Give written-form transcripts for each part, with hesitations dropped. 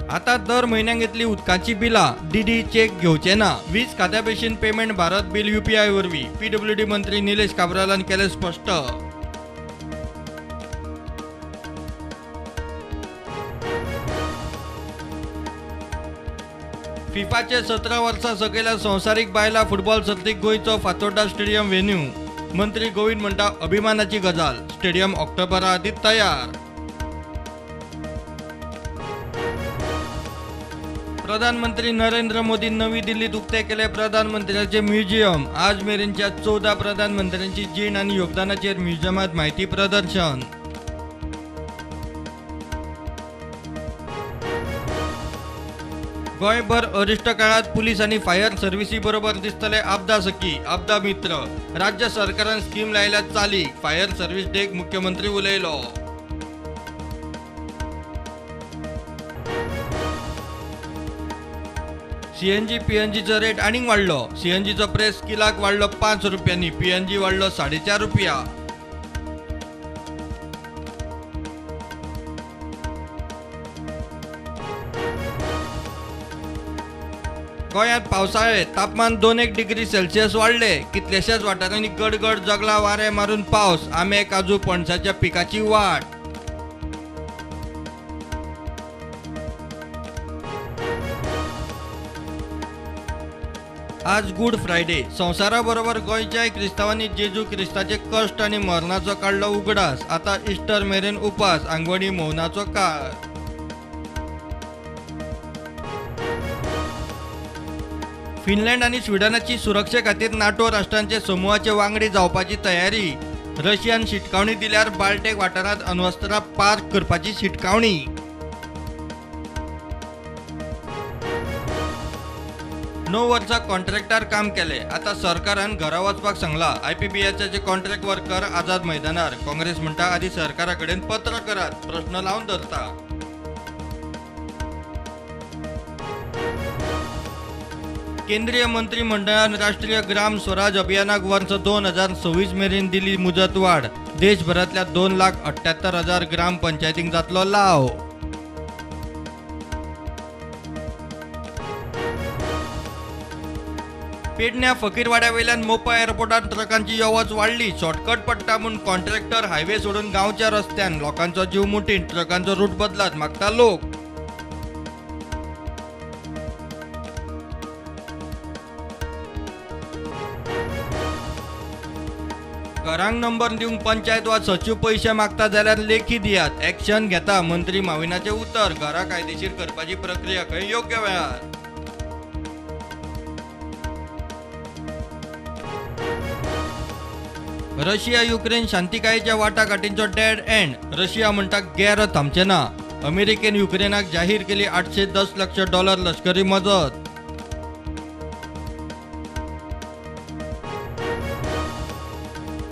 आता दर म्हयन्याक येतली उदकाची बिलां डीडी चेक घेवचे ना। वीज खात्या भशेन पेमेंट भारत बिल UPI वरवीं PWD मंत्री निलेश काब्रालान केलें स्पश्ट। फिफाचे 17 वर्सां सकयल्या संवसारीक बायलां फुटबॉल सर्तीक गोंयचो फातोड्डा स्टेडियम वेन्यू। मंत्री गोविंद म्हणटा अभिमानाची गजाल, स्टेडियम ऑक्टोबरा आदीं तयार। प्रधानमंत्री नरेंद्र मोदी नवी दिल्लीत उक्ते केले प्रधानमंत्र्यांचे म्युझियम। आज मेरेनच्या 14 प्रधानमंत्र्यांची जीण आनी योगदानाचेर म्युझियमात म्हायती प्रदर्शन। गोंयभर अरिश्ट काळात पुलीस आनी फायर सर्व्हिसी बरोबर दिसतले आपदा सखी, आपदा मित्र। राज्य सरकारान स्कीम लायल्या चालीक, फायर सर्व्हिस डेक मुख्यमंत्री उलयलो। CNG PNGचो रेट आनीक वाडलो। CNGचो प्रेस किलाक वाडलो 5 रुपयांनी, PNG वाडलो 4.5 रुपया। गोंयांत पावसाळे, तापमान 2-1 डिग्री सेल्सियस वाडले। कितलेशाच वाठारांनी गडगड जगला वारे मारून पावस। आंबे, काजू, पणसाच्या पिकाची वाट। आज गुड फ्रायडे। संवसारा बरोबर गोंयच्याय क्रिस्तांवांनी जेजू क्रिस्ताचे कश्ट आनी मरणाचो काडलो उगडास। आता इस्टर मेरेन उपास, आंगवणी मौनाचो काळ। फिनलंड आनी स्वीडनाची सुरक्षे खातीर नाटो राष्ट्रांचे समूहाचे वांगडी जावपाची तयारी। रशियान शिटकावणी दिल्यार बाल्टेक वाठारांत अण्वस्त्रां पार्क करपाची शिटकावणी। 9 वर्सां कॉन्ट्रॅक्टार काम केले, आता सरकारान घरा वचपाक सांगला। IPBAचे कॉन्ट्रॅक्ट वर्कर आझाद मैदानार। काँग्रेस म्हणटा आदी सरकारा कडेन पत्र करात, प्रश्न लावन धरता। केंद्रीय मंत्रिमंडळान राष्ट्रीय ग्राम स्वराज अभियानाक वर्स 2026 मेरेन दिली मुजत वाड। देशभरातल्या 2,78,000 ग्राम पंचायतींक जातलो लाव। पेडण्या फकीरवाड्या वयल्यान मोपा एअरपोर्टार ट्रकांची येवच वाडली। शॉर्टकट पडटा म्हूण कॉन्ट्रॅक्टर हायवे सोडून गांवच्या रस्त्यान लोकांचो जीव मुठीत, ट्रकांचो रूट बदलात मागता लोक। घरांक नंबर दिवंक पंचायत वा सचिव पैसे मागता जाल्यार लेखी दियात, एक्शन घेता मंत्री माविनाचे उतर। घरा कायदेशीर करपाची प्रक्रिया खंय योग्य वेळार। रशिया युक्रेन शांतिकायेच्या वाटाघाटींचो डेड एंड। रशिया म्हणटा गैर थांबचे ना। अमेरिकेन युक्रेनाक जाहीर केली $810 लाख लष्करी मदत।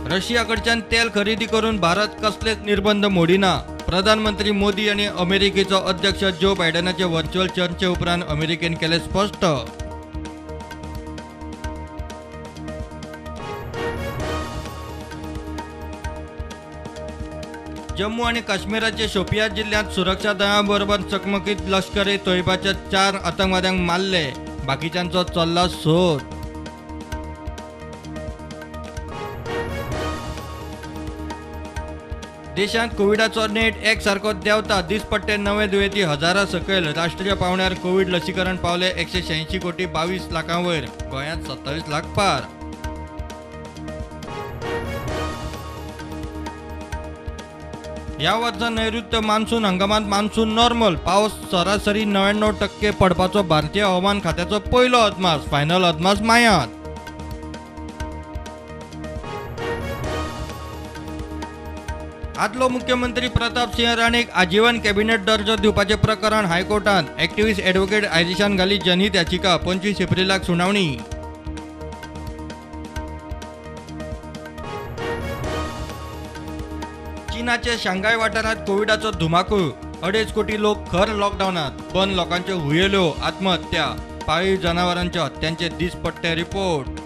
रशिया कडच्यान तेल खरेदी करून भारत कसलेच निर्बंध मोडिना। प्रधानमंत्री मोदी आणि अमेरिकेचो अध्यक्ष जो बायडनाचे व्हर्च्युअल चर्चे उपरांत अमेरिकेन केले स्पष्ट। जम्मू आणि काश्मीराचे शोपिया जिल्ह्यात सुरक्षा दळांबरोबर चकमकीत लष्कर-ए तोयबाच्या 4 आतंकवाद्यांक मारले, बाकीच्यांचो चल्ला सोद। देशांत कोविडाचो नेट एक सारको देंवता। दिसपट्टे नवे दुयेंती हजारा सकयल। राष्ट्रीय पावंड्यार कोविड लसीकरण पावले 186 कोटी 22 लाखां वयर। गोंयांत 27 लाख पार। ह्या वर्सा नैऋत्य मान्सून हंगामात मान्सून नॉर्मल। पावस सरासरी 99% पडपाचो भारतीय हवामान खात्याचो पयलो अदमास। फायनल अदमास मायांत। आदलो मुख्यमंत्री प्रताप सिंह राणेक आजीवन कॅबिनेट दर्जो दिवपाचे प्रकरण हायकोर्टात। एक्टिव्हिस्ट ॲडव्होकेट आयरिशान घाली जनहित याचिका। 25 एप्रिलाक सुनावणी। चीनाचे शांघाय वाठारात कोविडाचो धुमाकूळ। 2.5 कोटी लोक खर लॉकडाऊनात। बंद लोकांच्यो हुयेल्यो आत्महत्या। पाळीव जनावरांच्या हत्यांचे दिसपट्टे रिपोर्ट।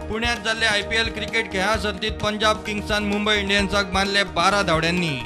पुण्यात जाल्ले IPL क्रिकेट खेळा सर्तीत पंजाब किंग्सान मुंबई इंडियन्साक मारले 12 धांवड्यांनी.